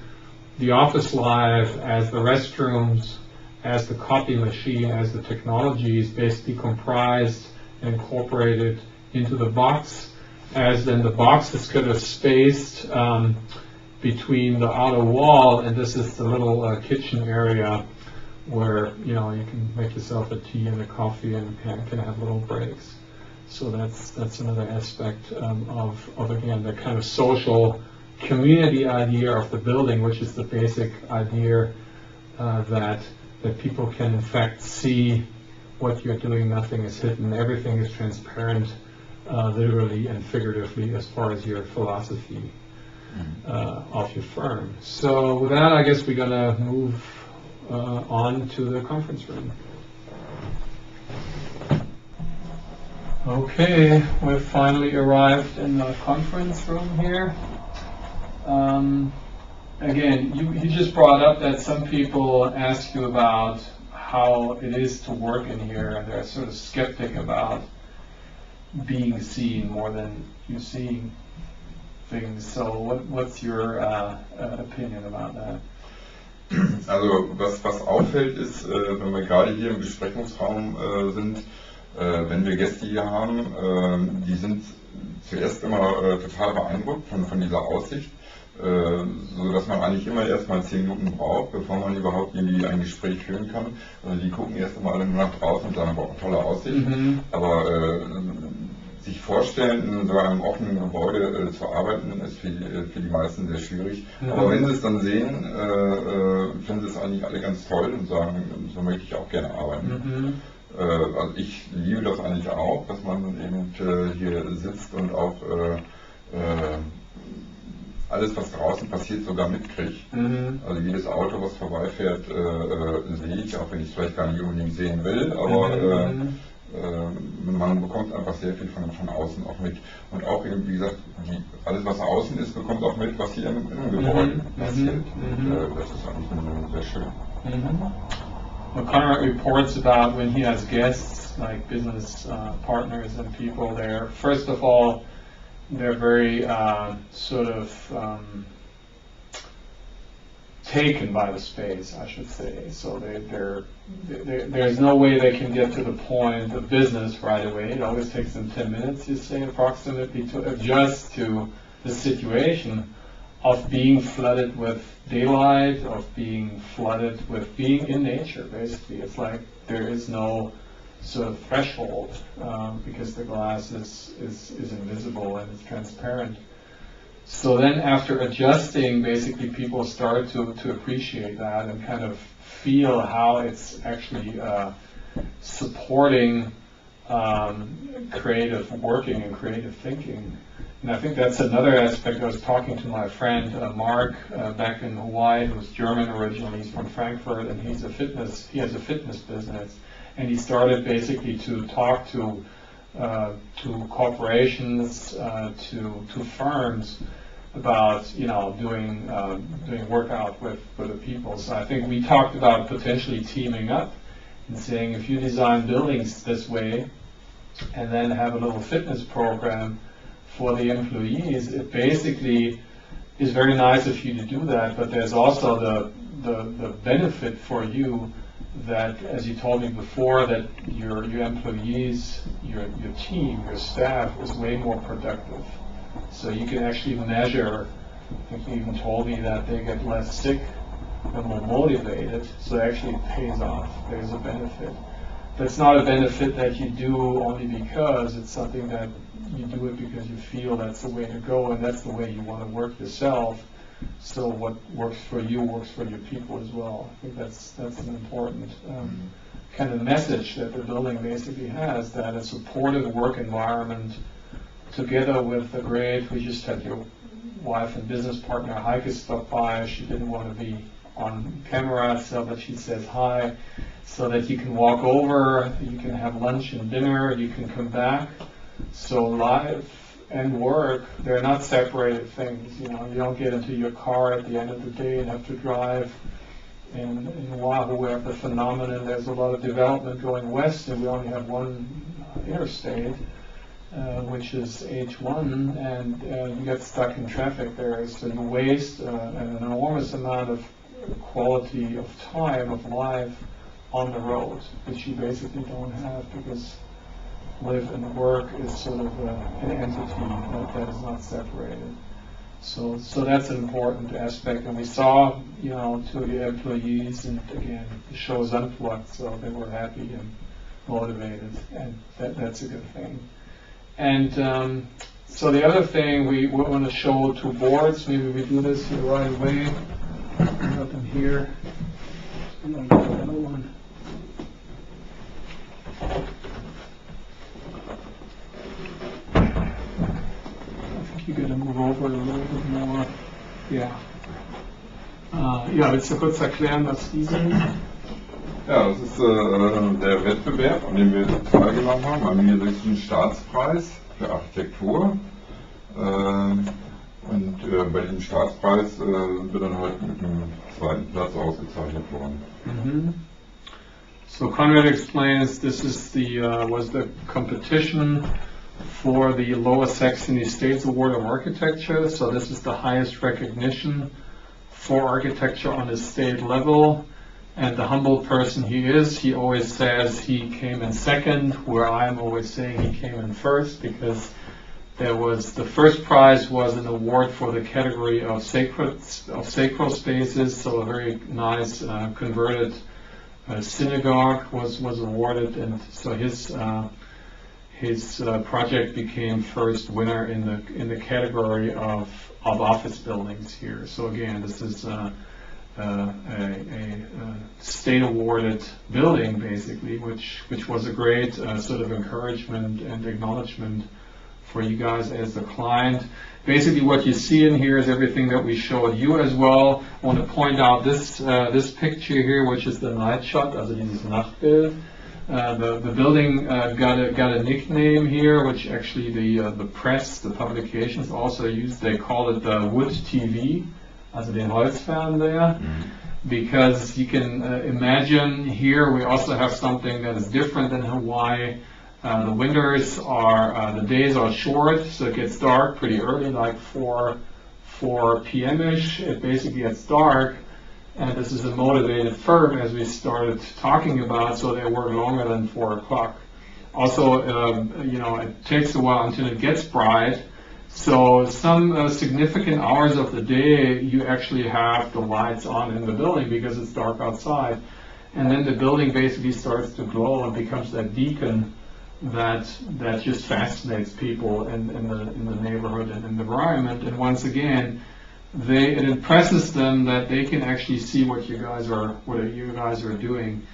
the office life, as the restrooms, as the copy machine, as the technology, is basically comprised and incorporated into the box, as then the box is kind of spaced between the outer wall, and this is the little kitchen area where you can make yourself a tea and a coffee and can have little breaks. So that's another aspect of again the kind of social community idea of the building, which is the basic idea that people can in fact see what you're doing. Nothing is hidden. Everything is transparent, literally and figuratively, as far as your philosophy of your firm. So with that, I guess we're gonna move on to the conference room. Okay, we've finally arrived in the conference room here. Again, you just brought up that some people ask you about how it is to work in here, and they're sort of skeptic about being seen more than you seeing things. So what's your opinion about that? Also was auffällt ist, wenn wir gerade hier im Besprechungsraum sind, wenn wir Gäste hier haben, die sind zuerst immer total beeindruckt von dieser Aussicht, so dass man eigentlich immer erstmal 10 Minuten braucht, bevor man überhaupt irgendwie ein Gespräch führen kann. Also die gucken erst einmal alle nur nach draußen und sagen, boah, tolle Aussicht, aber sich vorstellen, in so einem offenen Gebäude zu arbeiten, ist für die meisten sehr schwierig. Aber wenn sie es dann sehen, finden sie es eigentlich alle ganz toll und sagen, so möchte ich auch gerne arbeiten. Also ich liebe das eigentlich auch, dass man eben hier sitzt und auch alles, was draußen passiert, sogar mitkriegt. Also jedes Auto, was vorbeifährt, sehe ich, auch wenn ich es vielleicht gar nicht unbedingt sehen will, aber man bekommt einfach sehr viel von außen auch mit. Und auch eben, wie gesagt, alles, was außen ist, bekommt auch mit, was hier im Gebäude passiert. Und das ist eigentlich sehr schön. Well, Konrad reports about when he has guests, like business partners and people there. First of all, they're very taken by the space, I should say. So there's no way they can get to the point of business right away. It always takes them 10 minutes, you say, approximately, to adjust to the situation of being flooded with daylight, of being flooded with being in nature, basically. It's like there is no sort of threshold because the glass is invisible and it's transparent. So then after adjusting, basically people start to appreciate that and kind of feel how it's actually supporting creative working and creative thinking. And I think that's another aspect. I was talking to my friend Mark back in Hawaii, who's German originally. He's from Frankfurt, and he has a fitness business. And he started basically to talk to corporations, to firms about doing workout with the people. So I think we talked about potentially teaming up and saying, if you design buildings this way, and then have a little fitness program for the employees, it basically is very nice of you to do that, but there's also the benefit for you that, as you told me before, that your employees, your team, your staff is way more productive. So you can actually measure, I think you even told me that they get less sick, they're more motivated, so it actually pays off. There's a benefit. But it's not a benefit that you do only because, it's something that you do it because you feel that's the way to go and that's the way you want to work yourself. So what works for you works for your people as well. I think that's an important kind of message that the building basically has, that a supportive work environment together with the great, we just had your wife and business partner Heike stop by. She didn't want to be on camera, so that she says hi, so that you can walk over, you can have lunch and dinner, you can come back. So life and work, they're not separated things. You don't get into your car at the end of the day and have to drive. In Oahu, we have the phenomenon, there's a lot of development going west, and we only have one interstate, which is H1, and you get stuck in traffic there. So you waste an enormous amount of quality of time, of life on the road, which you basically don't have, because live and work is sort of an entity that is not separated. So that's an important aspect, and we saw, to the employees, and again, the show's unplugged, so they were happy and motivated, and that's a good thing. And so the other thing, we want to show two boards. Maybe we do this here right away. Up in here. I'm going to get another one. I think you got to move over a little bit more. Yeah. Ja, willst du kurz erklären, was die sind? Ja, das ist der Wettbewerb, an dem wir teilgenommen haben, am niedrigsten Staatspreis für Architektur. Und bei diesem Staatspreis sind wir dann heute mit dem zweiten Platz ausgezeichnet worden. So Konrad explains this is was the competition for the Lower Saxony States Award of Architecture. So this is the highest recognition for architecture on the state level. And the humble person he is, he always says he came in second, where I'm always saying he came in first, because the first prize was an award for the category of sacral spaces, so a very nice converted synagogue was awarded, and so his his project became first winner in the category of office buildings here. So again, this is a state awarded building basically, which was a great sort of encouragement and acknowledgement for you guys as the client. Basically what you see in here is everything that we showed you as well. I want to point out this picture here, which is the night shot, also dieses Nachtbild. The building got a nickname here, which actually the press, the publications also use. They call it the Wood TV, also den Holzfernseher, because you can imagine here we also have something that is different than Hawaii. The winters are, the days are short, so it gets dark pretty early, like 4 p.m.-ish. It basically gets dark, and this is a motivated firm, as we started talking about, so they work longer than 4 o'clock. Also, it takes a while until it gets bright, so some significant hours of the day you actually have the lights on in the building because it's dark outside, and then the building basically starts to glow and becomes that beacon that just fascinates people in the neighborhood and in the environment. And once again, it impresses them that they can actually see what you guys are doing.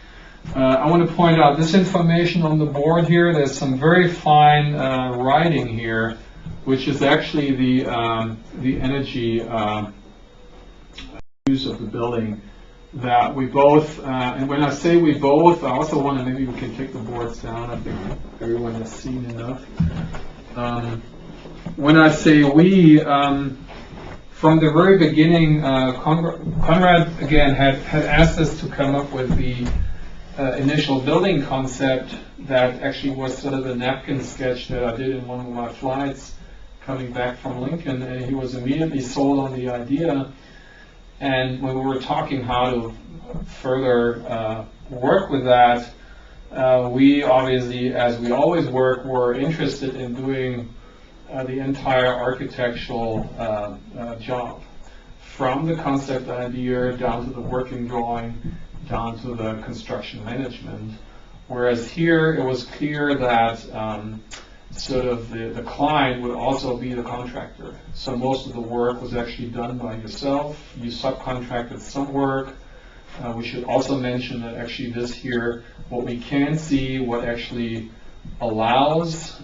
I want to point out this information on the board here. There's some very fine writing here, which is actually the energy use of the building. That we both, and when I say we both, I also want to, maybe we can take the boards down, I think everyone has seen enough. When I say we, from the very beginning, Konrad again had asked us to come up with the initial building concept that actually was sort of the napkin sketch that I did in one of my flights coming back from Lincoln, and he was immediately sold on the idea. And when we were talking how to further work with that, we obviously, as we always work, were interested in doing the entire architectural job, from the concept idea down to the working drawing, down to the construction management. Whereas here it was clear that sort of the client would also be the contractor. So most of the work was actually done by yourself. You subcontracted some work. We should also mention that actually this here, what we can see, what actually allows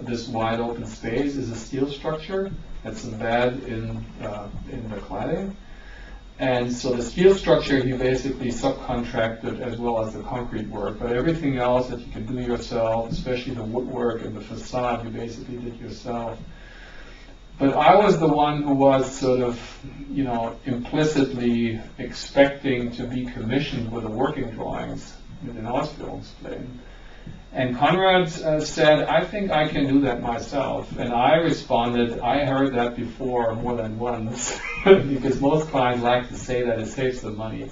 this wide open space is a steel structure that's embedded in the cladding. And so the steel structure he basically subcontracted as well as the concrete work, but everything else that you can do yourself, especially the woodwork and the facade, you basically did yourself. But I was the one who was sort of, implicitly expecting to be commissioned with the working drawings in the Ausbildungsplan. And Konrad said, I think I can do that myself. And I responded, I heard that before more than once, because most clients like to say that it saves them money.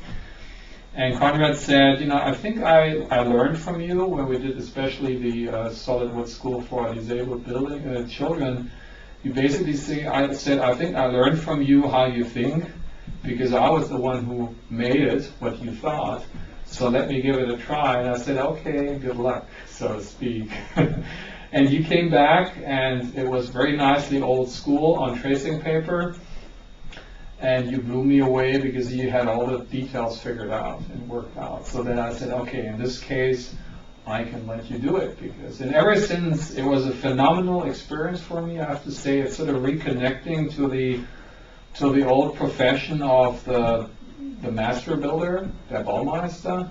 And Konrad said, I think I learned from you when we did especially the solid wood school for disabled children. You basically said, I think I learned from you how you think, because I was the one who made it what you thought. So let me give it a try. And I said, okay, good luck, so to speak. And you came back, and it was very nicely old school on tracing paper. And you blew me away because you had all the details figured out and worked out. So then I said, okay, in this case, I can let you do it. And ever since, it was a phenomenal experience for me. I have to say, it's sort of reconnecting to the old profession of the master builder, der Baumeister,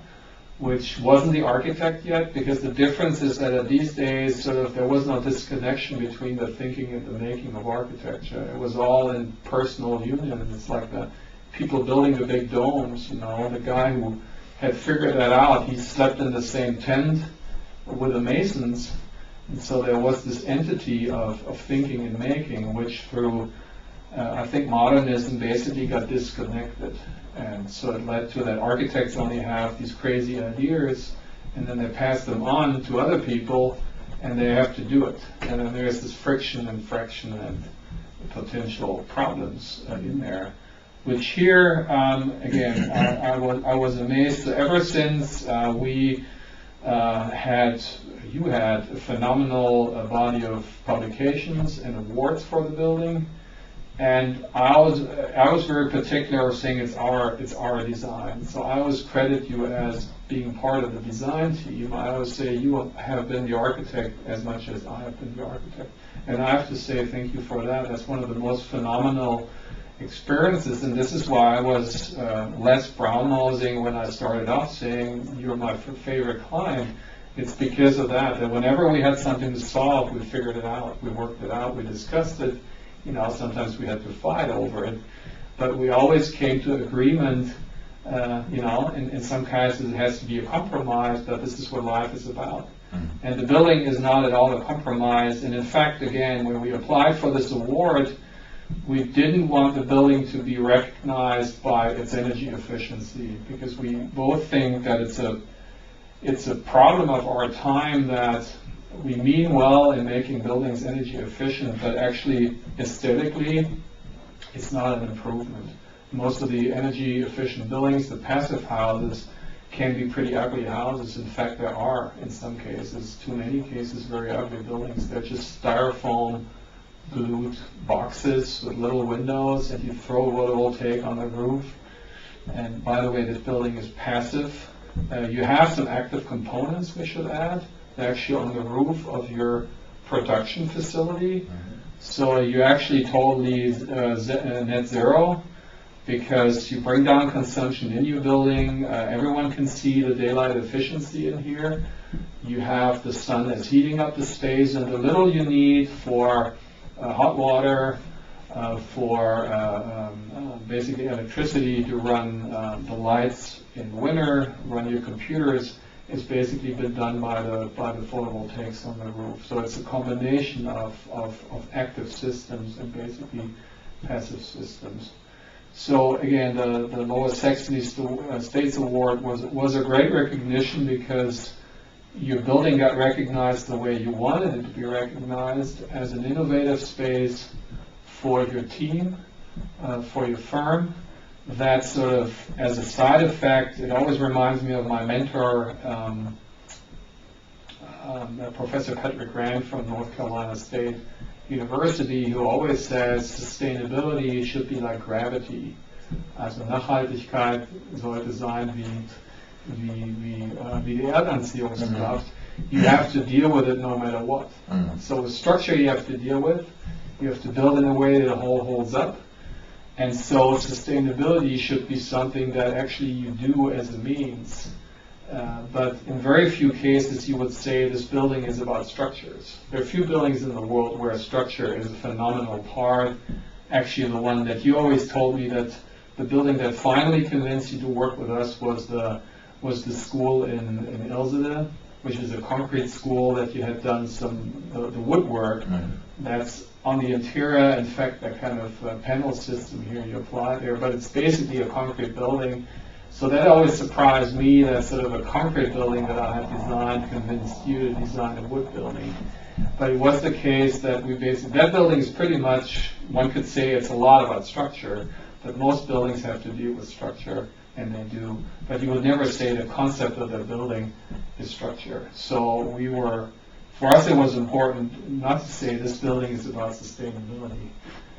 which wasn't the architect yet, because the difference is that these days sort of there was no disconnection between the thinking and the making of architecture. It was all in personal union. It's like the people building the big domes, the guy who had figured that out, he slept in the same tent with the masons, and so there was this entity of thinking and making, which through I think modernism basically got disconnected. And so it led to that architects only have these crazy ideas, and then they pass them on to other people, and they have to do it. And then there's this friction and fraction and potential problems in there. Which here, again, I was amazed. So ever since we you had a phenomenal body of publications and awards for the building, and I was very particular saying it's our design. So I always credit you as being part of the design team. I always say you have been the architect as much as I have been the architect, and I have to say thank you for that. That's one of the most phenomenal experiences, and this is why I was less brown-nosing when I started off saying you're my favorite client. It's because of that whenever we had something to solve, we figured it out, we worked it out, we discussed it. Sometimes we had to fight over it, but we always came to agreement. In some cases it has to be a compromise, but this is what life is about. And the building is not at all a compromise, and in fact, again, when we applied for this award, we didn't want the building to be recognized by its energy efficiency, because we both think that it's a problem of our time that we mean well in making buildings energy efficient, but actually aesthetically it's not an improvement. Most of the energy efficient buildings, the passive houses, can be pretty ugly houses. In fact, there are, in some cases, too many cases, very ugly buildings. They're just styrofoam glued boxes with little windows, and you throw a photovoltaic on the roof. And by the way, this building is passive. You have some active components, we should add. They're actually on the roof of your production facility. So you actually totally net zero, because you bring down consumption in your building. Everyone can see the daylight efficiency in here. You have the sun that's heating up the space, and the little you need for hot water, for basically electricity to run the lights in winter, run your computers, is basically been done by the photovoltaics on the roof. So it's a combination of active systems and basically passive systems. So again, the Lower Saxony States Award was a great recognition, because your building got recognized the way you wanted it to be recognized, as an innovative space for your team, for your firm. That sort of, as a side effect, it always reminds me of my mentor, Professor Patrick Grant from North Carolina State University, who always says sustainability should be like gravity. Also Nachhaltigkeit sollte sein wie die Erdanziehungskraft. You have to deal with it no matter what. So the structure you have to deal with, you have to build in a way that the whole holds up. And so sustainability should be something that actually you do as a means. But in very few cases you would say this building is about structures. There are few buildings in the world where structure is a phenomenal part. Actually, the one that you always told me that the building that finally convinced you to work with us was the school in Ilsede, which is a concrete school that you had done the woodwork. That's on the interior. In fact, that kind of panel system here you apply there, but it's basically a concrete building. So that always surprised me, that sort of a concrete building that I had designed convinced you to design a wood building. But it was the case that that building is pretty much, one could say it's a lot about structure, but most buildings have to deal with structure, and they do. But you would never say the concept of the building is structure. So for us it was important not to say this building is about sustainability.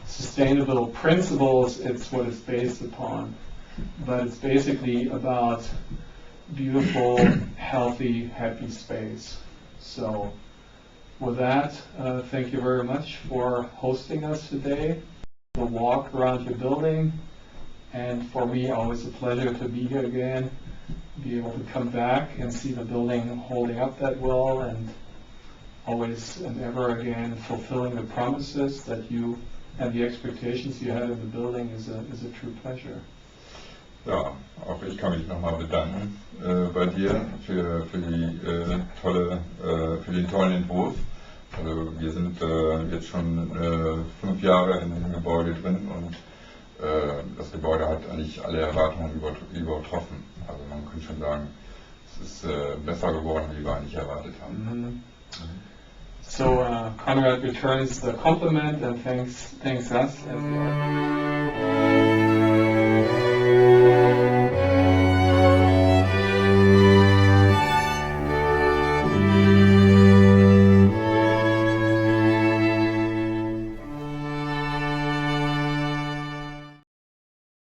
Sustainable principles, it's what it's based upon. But it's basically about beautiful, healthy, happy space. So with that, thank you very much for hosting us today. The walk around your building, and for me always a pleasure to be here again, be able to come back and see the building holding up that well, and always and ever again fulfilling the promises that you and the expectations you had in the building is a true pleasure. Ja, auch ich kann mich nochmal bedanken bei dir für den tollen Entwurf. Also wir sind jetzt schon 5 Jahre in dem Gebäude drin, und das Gebäude hat eigentlich alle Erwartungen übertroffen. Also man kann schon sagen, es ist besser geworden, wie wir eigentlich erwartet haben. So Konrad returns the compliment and thanks us as the architect.